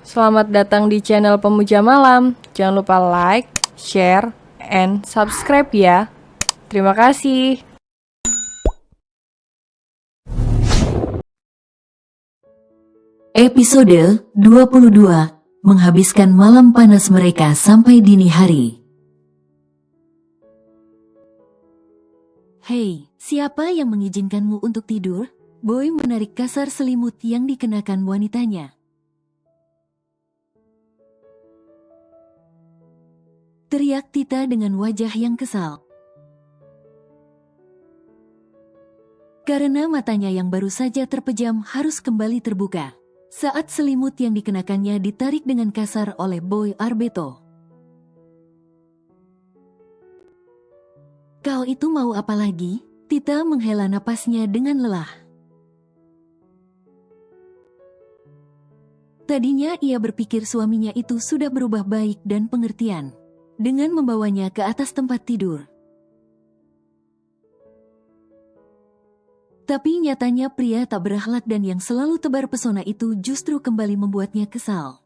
Selamat datang di channel Pemuja Malam. Jangan lupa like, share, and subscribe ya. Terima kasih. Episode 22. Menghabiskan malam panas mereka sampai dini hari. Hei, siapa yang mengizinkanmu untuk tidur? Boy menarik kasar selimut yang dikenakan wanitanya. Teriak Tita dengan wajah yang kesal. Karena matanya yang baru saja terpejam harus kembali terbuka saat selimut yang dikenakannya ditarik dengan kasar oleh Boy Arbeto. Kau itu mau apa lagi? Tita menghela napasnya dengan lelah. Tadinya ia berpikir suaminya itu sudah berubah baik dan pengertian dengan membawanya ke atas tempat tidur. Tapi nyatanya pria tak berakhlak dan yang selalu tebar pesona itu justru kembali membuatnya kesal.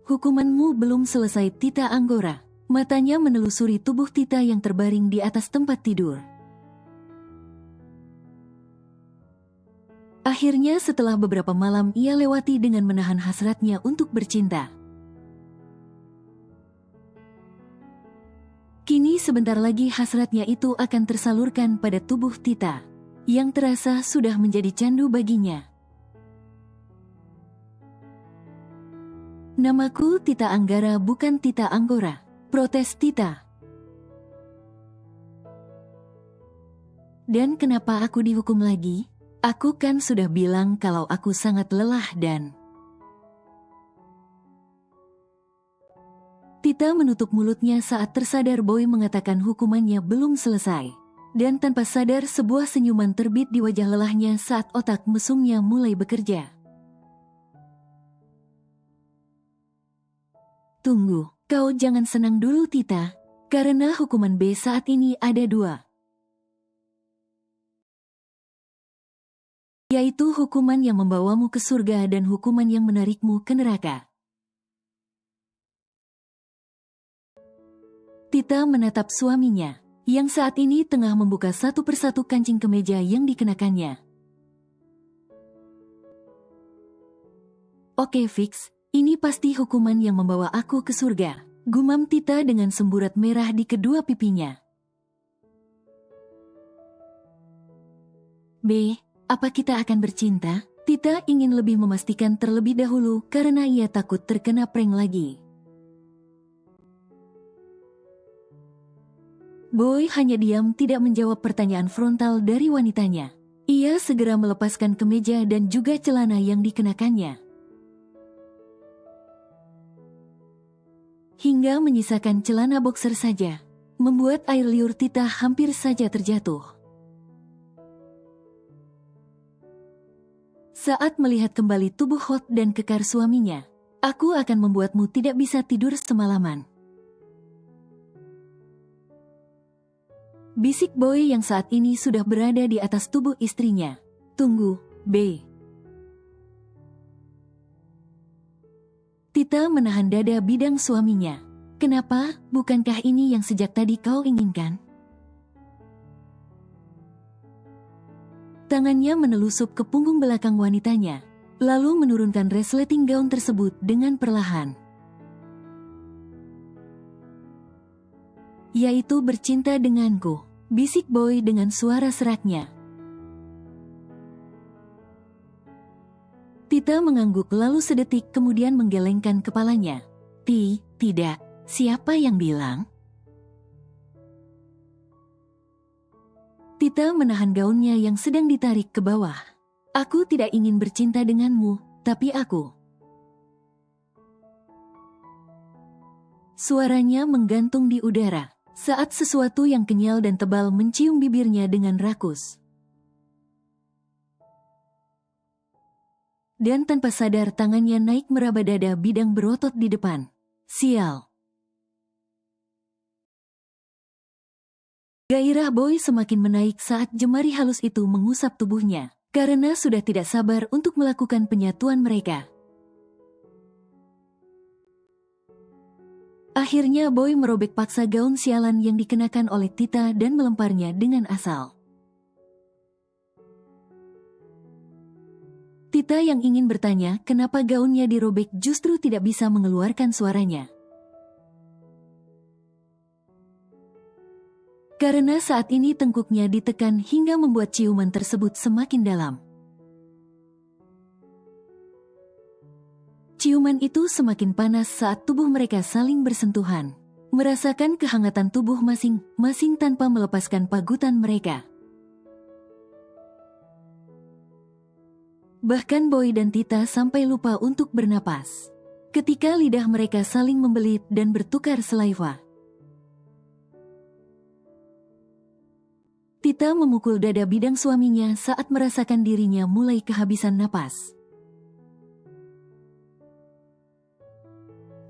Hukumanmu belum selesai, Tita Anggora. Matanya menelusuri tubuh Tita yang terbaring di atas tempat tidur. Akhirnya setelah beberapa malam ia lewati dengan menahan hasratnya untuk bercinta. Kini sebentar lagi hasratnya itu akan tersalurkan pada tubuh Tita, yang terasa sudah menjadi candu baginya. Namaku Tita Anggara bukan Tita Anggora, protes Tita. Dan kenapa aku dihukum lagi? Aku kan sudah bilang kalau aku sangat lelah dan... Tita menutup mulutnya saat tersadar Boy mengatakan hukumannya belum selesai. Dan tanpa sadar sebuah senyuman terbit di wajah lelahnya saat otak mesumnya mulai bekerja. Tunggu, kau jangan senang dulu Tita, karena hukuman B saat ini ada dua. Yaitu hukuman yang membawamu ke surga dan hukuman yang menarikmu ke neraka. Tita menatap suaminya, yang saat ini tengah membuka satu persatu kancing kemeja yang dikenakannya. Oke fix, ini pasti hukuman yang membawa aku ke surga, gumam Tita dengan semburat merah di kedua pipinya. B, apa kita akan bercinta? Tita ingin lebih memastikan terlebih dahulu karena ia takut terkena prank lagi. Boy hanya diam tidak menjawab pertanyaan frontal dari wanitanya. Ia segera melepaskan kemeja dan juga celana yang dikenakannya. Hingga menyisakan celana boxer saja, membuat air liur Tita hampir saja terjatuh. Saat melihat kembali tubuh hot dan kekar suaminya, aku akan membuatmu tidak bisa tidur semalaman. Bisik Boy yang saat ini sudah berada di atas tubuh istrinya. Tunggu, B. Tita menahan dada bidang suaminya. Kenapa, bukankah ini yang sejak tadi kau inginkan? Tangannya menelusup ke punggung belakang wanitanya, lalu menurunkan resleting gaun tersebut dengan perlahan. Yaitu bercinta denganku, bisik Boy dengan suara seraknya. Tita mengangguk lalu sedetik kemudian menggelengkan kepalanya. Tidak, siapa yang bilang? Tita menahan gaunnya yang sedang ditarik ke bawah. Aku tidak ingin bercinta denganmu, tapi aku... Suaranya menggantung di udara saat sesuatu yang kenyal dan tebal mencium bibirnya dengan rakus. Dan tanpa sadar tangannya naik meraba dada bidang berotot di depan. Sial. Gairah Boy semakin menaik saat jemari halus itu mengusap tubuhnya. karena sudah tidak sabar untuk melakukan penyatuan mereka. Akhirnya Boy merobek paksa gaun sialan yang dikenakan oleh Tita dan melemparnya dengan asal. Tita yang ingin bertanya kenapa gaunnya dirobek justru tidak bisa mengeluarkan suaranya. Karena saat ini tengkuknya ditekan hingga membuat ciuman tersebut semakin dalam. Ciuman itu semakin panas saat tubuh mereka saling bersentuhan, merasakan kehangatan tubuh masing-masing tanpa melepaskan pagutan mereka. Bahkan Boy dan Tita sampai lupa untuk bernapas, ketika lidah mereka saling membelit dan bertukar saliva. Tita memukul dada bidang suaminya saat merasakan dirinya mulai kehabisan napas.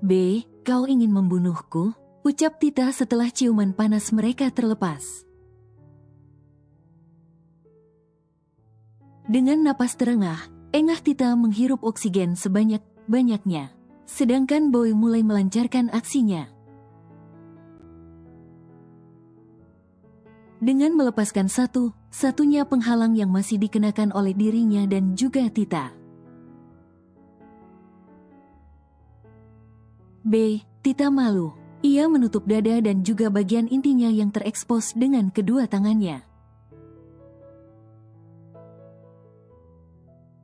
"B, kau ingin membunuhku?" ucap Tita setelah ciuman panas mereka terlepas. Dengan napas terengah, Tita menghirup oksigen sebanyak-banyaknya, sedangkan Boy mulai melancarkan aksinya. Dengan melepaskan satu-satunya penghalang yang masih dikenakan oleh dirinya dan juga Tita. B. Tita malu. Ia menutup dada dan juga bagian intinya yang terekspos dengan kedua tangannya.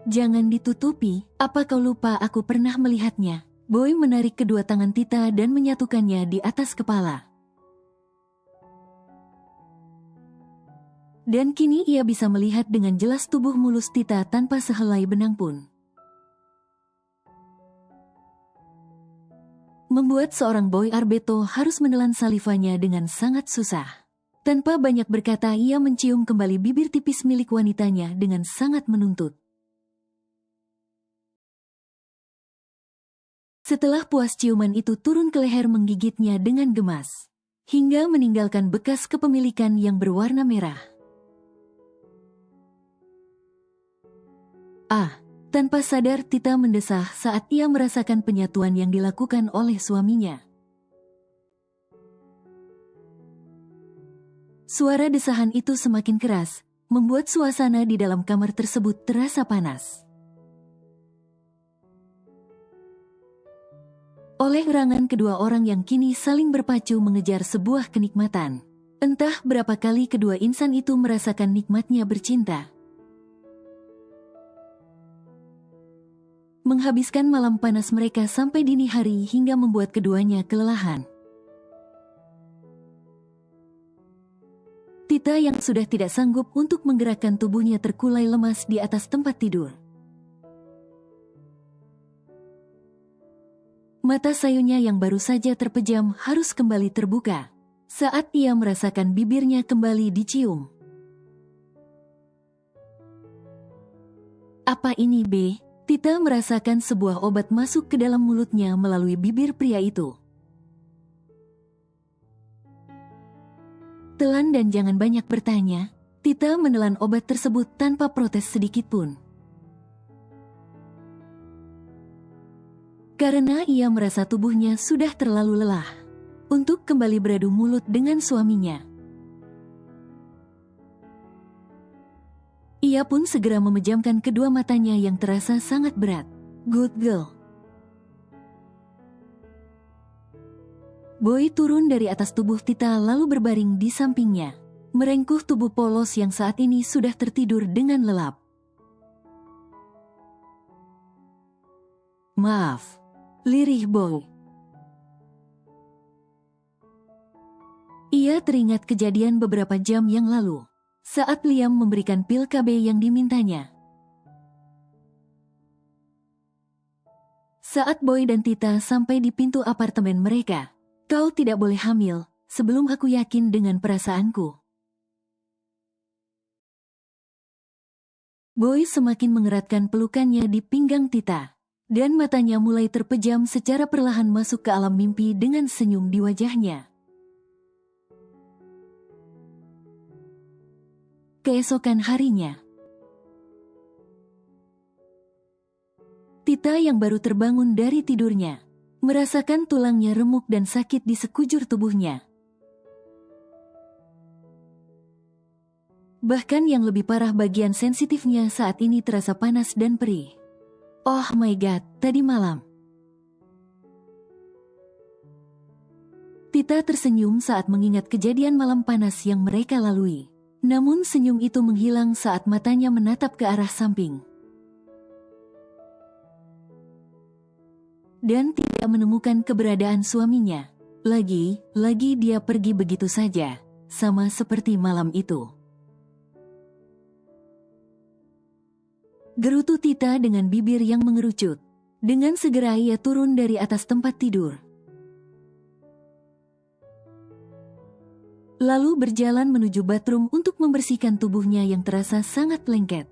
"Jangan ditutupi, apa kau lupa aku pernah melihatnya?" Boy menarik kedua tangan Tita dan menyatukannya di atas kepala. Dan kini ia bisa melihat dengan jelas tubuh mulus Tita tanpa sehelai benang pun. Membuat seorang Boy Arbeto harus menelan salivanya dengan sangat susah. Tanpa banyak berkata, ia mencium kembali bibir tipis milik wanitanya dengan sangat menuntut. Setelah puas ciuman itu turun ke leher menggigitnya dengan gemas, hingga meninggalkan bekas kepemilikan yang berwarna merah. Tanpa sadar Tita mendesah saat ia merasakan penyatuan yang dilakukan oleh suaminya. Suara desahan itu semakin keras, membuat suasana di dalam kamar tersebut terasa panas. Oleh erangan kedua orang yang kini saling berpacu mengejar sebuah kenikmatan. Entah berapa kali kedua insan itu merasakan nikmatnya bercinta. Menghabiskan malam panas mereka sampai dini hari hingga membuat keduanya kelelahan. Tita yang sudah tidak sanggup untuk menggerakkan tubuhnya terkulai lemas di atas tempat tidur. Mata sayunya yang baru saja terpejam harus kembali terbuka saat ia merasakan bibirnya kembali dicium. "Apa ini, B?" Tita merasakan sebuah obat masuk ke dalam mulutnya melalui bibir pria itu. Telan dan jangan banyak bertanya, Tita menelan obat tersebut tanpa protes sedikit pun. Karena ia merasa tubuhnya sudah terlalu lelah untuk kembali beradu mulut dengan suaminya. Ia pun segera memejamkan kedua matanya yang terasa sangat berat. "Good girl." Boy turun dari atas tubuh Tita lalu berbaring di sampingnya, merengkuh tubuh polos yang saat ini sudah tertidur dengan lelap. "Maaf," lirih Boy. Ia teringat kejadian beberapa jam yang lalu, saat Liam memberikan pil KB yang dimintanya. Saat Boy dan Tita sampai di pintu apartemen mereka, "Kau tidak boleh hamil sebelum aku yakin dengan perasaanku." Boy semakin mengeratkan pelukannya di pinggang Tita, dan matanya mulai terpejam secara perlahan masuk ke alam mimpi dengan senyum di wajahnya. Keesokan harinya, Tita yang baru terbangun dari tidurnya, merasakan tulangnya remuk dan sakit di sekujur tubuhnya. Bahkan yang lebih parah bagian sensitifnya saat ini terasa panas dan perih. Oh my god, tadi malam. Tita tersenyum saat mengingat kejadian malam panas yang mereka lalui. Namun senyum itu menghilang saat matanya menatap ke arah samping. Dan tidak menemukan keberadaan suaminya. Lagi dia pergi begitu saja, sama seperti malam itu. Gerutu Tita dengan bibir yang mengerucut. Dengan segera ia turun dari atas tempat tidur. Lalu berjalan menuju bathroom untuk membersihkan tubuhnya yang terasa sangat lengket.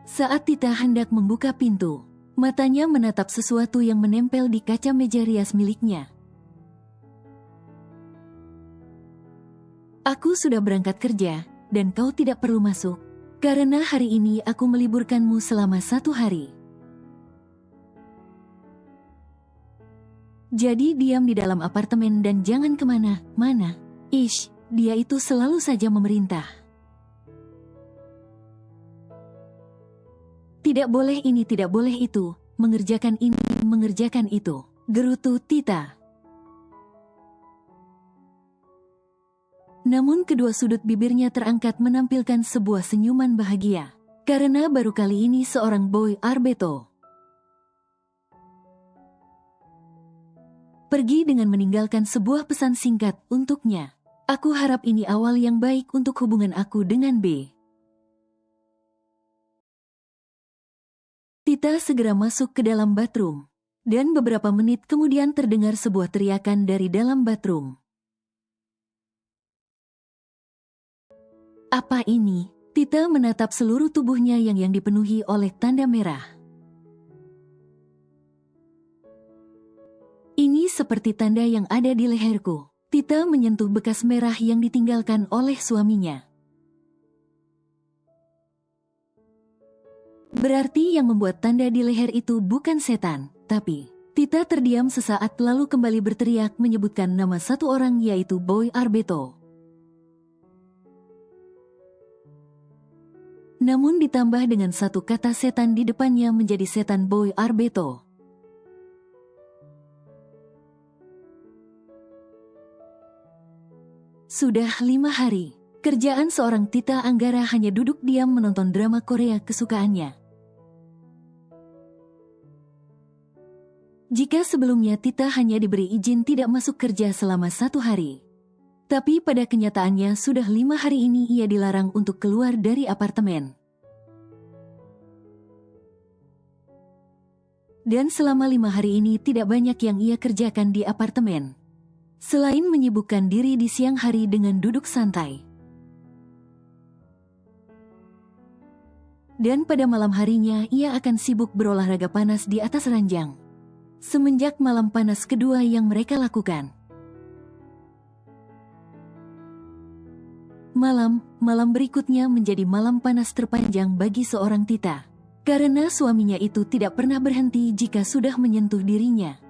Saat Tita hendak membuka pintu, matanya menatap sesuatu yang menempel di kaca meja rias miliknya. Aku sudah berangkat kerja, dan kau tidak perlu masuk, karena hari ini aku meliburkanmu selama 1 hari. Jadi diam di dalam apartemen dan jangan kemana-mana. Ish, dia itu selalu saja memerintah. Tidak boleh ini, tidak boleh itu, mengerjakan ini, mengerjakan itu, gerutu Tita. Namun kedua sudut bibirnya terangkat menampilkan sebuah senyuman bahagia. Karena baru kali ini seorang boy Arbeto pergi dengan meninggalkan sebuah pesan singkat untuknya. Aku harap ini awal yang baik untuk hubungan aku dengan B. Tita segera masuk ke dalam bathroom. Dan beberapa menit kemudian terdengar sebuah teriakan dari dalam bathroom. Apa ini? Tita menatap seluruh tubuhnya yang dipenuhi oleh tanda merah. Ini seperti tanda yang ada di leherku. Tita menyentuh bekas merah yang ditinggalkan oleh suaminya. Berarti yang membuat tanda di leher itu bukan setan, tapi Tita terdiam sesaat lalu kembali berteriak menyebutkan nama satu orang yaitu Boy Arbeto. Namun ditambah dengan satu kata setan di depannya menjadi setan Boy Arbeto. Sudah 5 hari, kerjaan seorang Tita Anggara hanya duduk diam menonton drama Korea kesukaannya. Jika sebelumnya Tita hanya diberi izin tidak masuk kerja selama 1 hari. Tapi pada kenyataannya sudah 5 hari ini ia dilarang untuk keluar dari apartemen. Dan selama 5 hari ini tidak banyak yang ia kerjakan di apartemen. Selain menyibukkan diri di siang hari dengan duduk santai. Dan pada malam harinya ia akan sibuk berolahraga panas di atas ranjang. Semenjak malam panas kedua yang mereka lakukan. Malam berikutnya menjadi malam panas terpanjang bagi seorang Tita. Karena suaminya itu tidak pernah berhenti jika sudah menyentuh dirinya.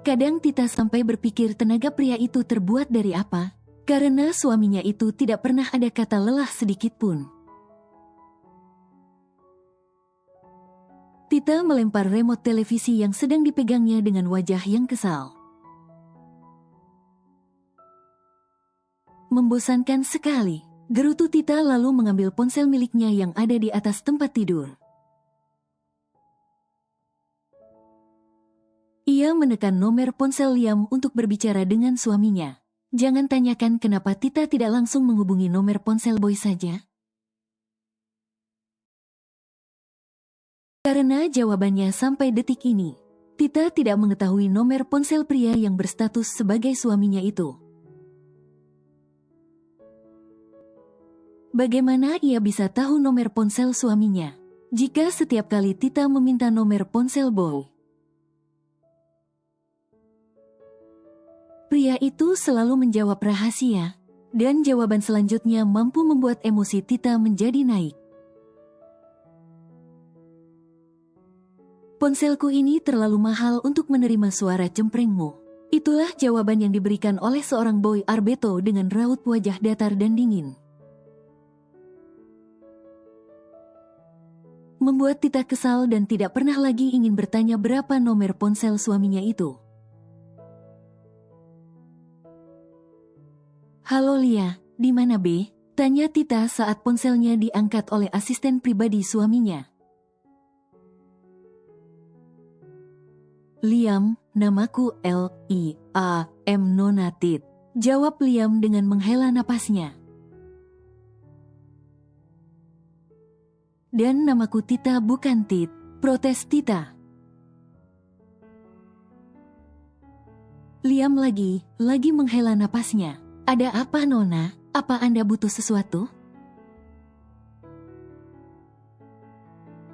Kadang Tita sampai berpikir tenaga pria itu terbuat dari apa? Karena suaminya itu tidak pernah ada kata lelah sedikit pun. Tita melempar remote televisi yang sedang dipegangnya dengan wajah yang kesal. Membosankan sekali, gerutu Tita lalu mengambil ponsel miliknya yang ada di atas tempat tidur. Ia menekan nomor ponsel Liam untuk berbicara dengan suaminya. Jangan tanyakan kenapa Tita tidak langsung menghubungi nomor ponsel Boy saja. Karena jawabannya sampai detik ini, Tita tidak mengetahui nomor ponsel pria yang berstatus sebagai suaminya itu. Bagaimana ia bisa tahu nomor ponsel suaminya, jika setiap kali Tita meminta nomor ponsel Boy? Pria itu selalu menjawab rahasia. Dan jawaban selanjutnya mampu membuat emosi Tita menjadi naik. Ponselku ini terlalu mahal untuk menerima suara cemprengmu. Itulah jawaban yang diberikan oleh seorang boy Arbeto dengan raut wajah datar dan dingin. Membuat Tita kesal dan tidak pernah lagi ingin bertanya berapa nomor ponsel suaminya itu. "Halo Lia, di mana Be?" tanya Tita saat ponselnya diangkat oleh asisten pribadi suaminya. "Liam, namaku Liam Nona Tit," jawab Liam dengan menghela napasnya. "Dan namaku Tita bukan Tit," protes Tita. Liam lagi menghela napasnya. "Ada apa Nona? Apa Anda butuh sesuatu?"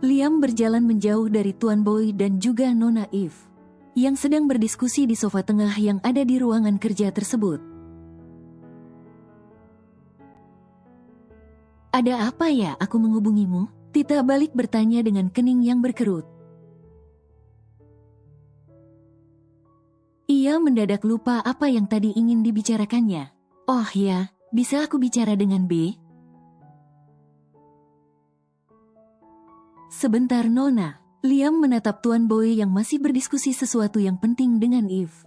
Liam berjalan menjauh dari Tuan Boy dan juga Nona Eve yang sedang berdiskusi di sofa tengah yang ada di ruangan kerja tersebut. "Ada apa ya aku menghubungimu?" Tita balik bertanya dengan kening yang berkerut. Ia mendadak lupa apa yang tadi ingin dibicarakannya. "Oh ya, bisa aku bicara dengan B?" "Sebentar Nona." Liam menatap Tuan Boy yang masih berdiskusi sesuatu yang penting dengan Eve.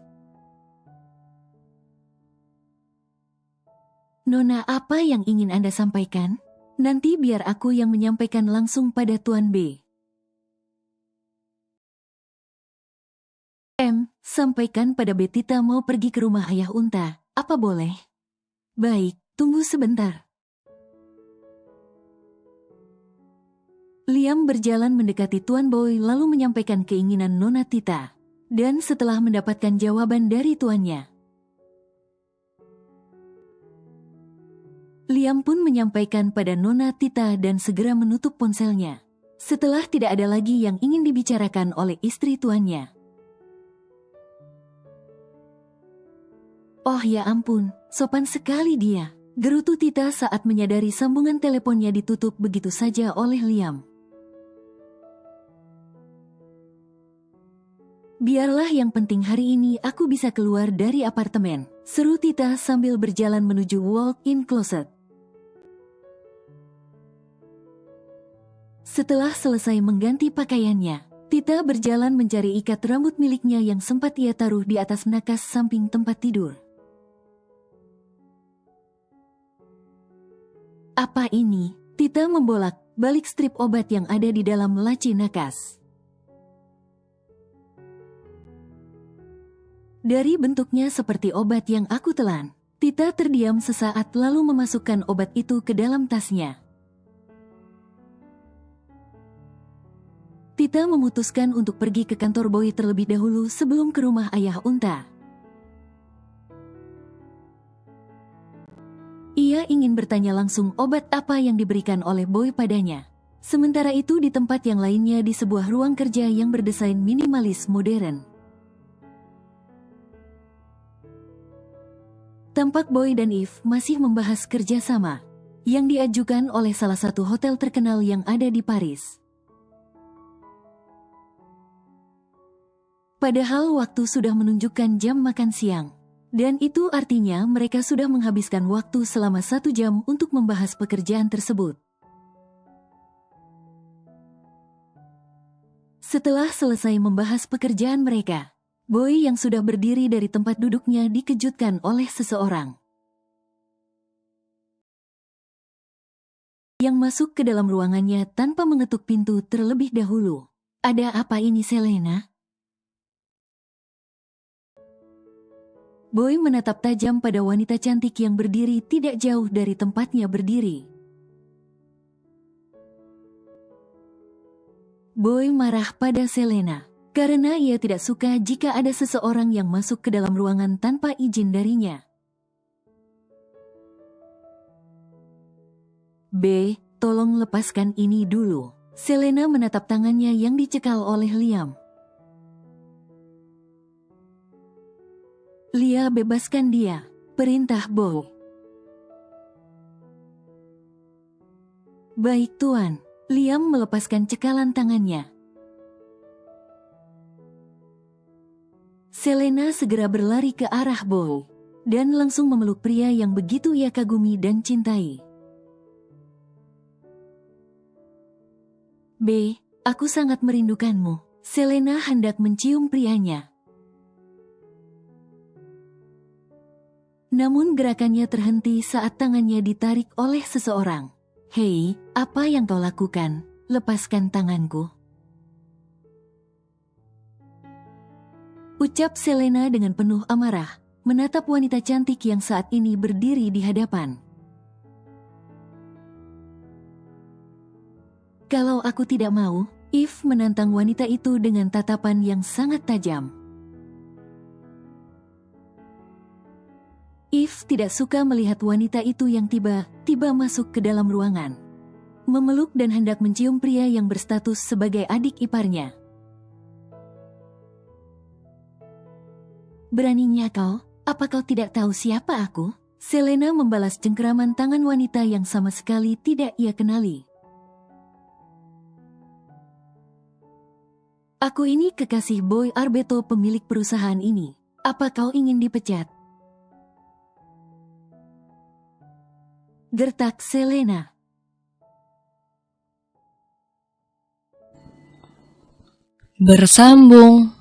"Nona, apa yang ingin Anda sampaikan? Nanti biar aku yang menyampaikan langsung pada Tuan B." Sampaikan pada B Tita mau pergi ke rumah Ayah Unta, apa boleh?" "Baik, tunggu sebentar." Liam berjalan mendekati Tuan Boy lalu menyampaikan keinginan Nona Tita. Dan setelah mendapatkan jawaban dari tuannya, Liam pun menyampaikan pada Nona Tita dan segera menutup ponselnya. Setelah tidak ada lagi yang ingin dibicarakan oleh istri tuannya. "Oh ya ampun, sopan sekali dia," gerutu Tita saat menyadari sambungan teleponnya ditutup begitu saja oleh Liam. "Biarlah yang penting hari ini aku bisa keluar dari apartemen," seru Tita sambil berjalan menuju walk-in closet. Setelah selesai mengganti pakaiannya, Tita berjalan mencari ikat rambut miliknya yang sempat ia taruh di atas nakas samping tempat tidur. "Apa ini?" Tita membolak-balik strip obat yang ada di dalam laci nakas. Dari bentuknya seperti obat yang aku telan, Tita terdiam sesaat lalu memasukkan obat itu ke dalam tasnya. Tita memutuskan untuk pergi ke kantor Boy terlebih dahulu sebelum ke rumah Ayah Unta. Ia ingin bertanya langsung obat apa yang diberikan oleh Boy padanya. Sementara itu di tempat yang lainnya di sebuah ruang kerja yang berdesain minimalis modern. Tampak Boy dan Eve masih membahas kerjasama yang diajukan oleh salah satu hotel terkenal yang ada di Paris. Padahal waktu sudah menunjukkan jam makan siang. Dan itu artinya mereka sudah menghabiskan waktu selama 1 jam untuk membahas pekerjaan tersebut. Setelah selesai membahas pekerjaan mereka, Boy yang sudah berdiri dari tempat duduknya dikejutkan oleh seseorang yang masuk ke dalam ruangannya tanpa mengetuk pintu terlebih dahulu. "Ada apa ini Selena?" Boy menatap tajam pada wanita cantik yang berdiri tidak jauh dari tempatnya berdiri. Boy marah pada Selena karena ia tidak suka jika ada seseorang yang masuk ke dalam ruangan tanpa izin darinya. "B, tolong lepaskan ini dulu." Selena menatap tangannya yang dicekal oleh Liam. "Lia, bebaskan dia," perintah Boy. Baik Tuan. Liam melepaskan cekalan tangannya. Selena segera berlari ke arah Boy dan langsung memeluk pria yang begitu ia kagumi dan cintai. B, aku sangat merindukanmu. Selena hendak mencium prianya. Namun gerakannya terhenti saat tangannya ditarik oleh seseorang. Hei, apa yang kau lakukan? Lepaskan tanganku. Ucap Selena dengan penuh amarah, menatap wanita cantik yang saat ini berdiri di hadapan. Kalau aku tidak mau, Eve menantang wanita itu dengan tatapan yang sangat tajam. Eve tidak suka melihat wanita itu yang tiba-tiba masuk ke dalam ruangan, memeluk dan hendak mencium pria yang berstatus sebagai adik iparnya. Beraninya kau? Apa kau tidak tahu siapa aku? Selena membalas cengkeraman tangan wanita yang sama sekali tidak ia kenali. Aku ini kekasih Boy Arbeto, pemilik perusahaan ini. Apa kau ingin dipecat? Gertak Selena. Bersambung.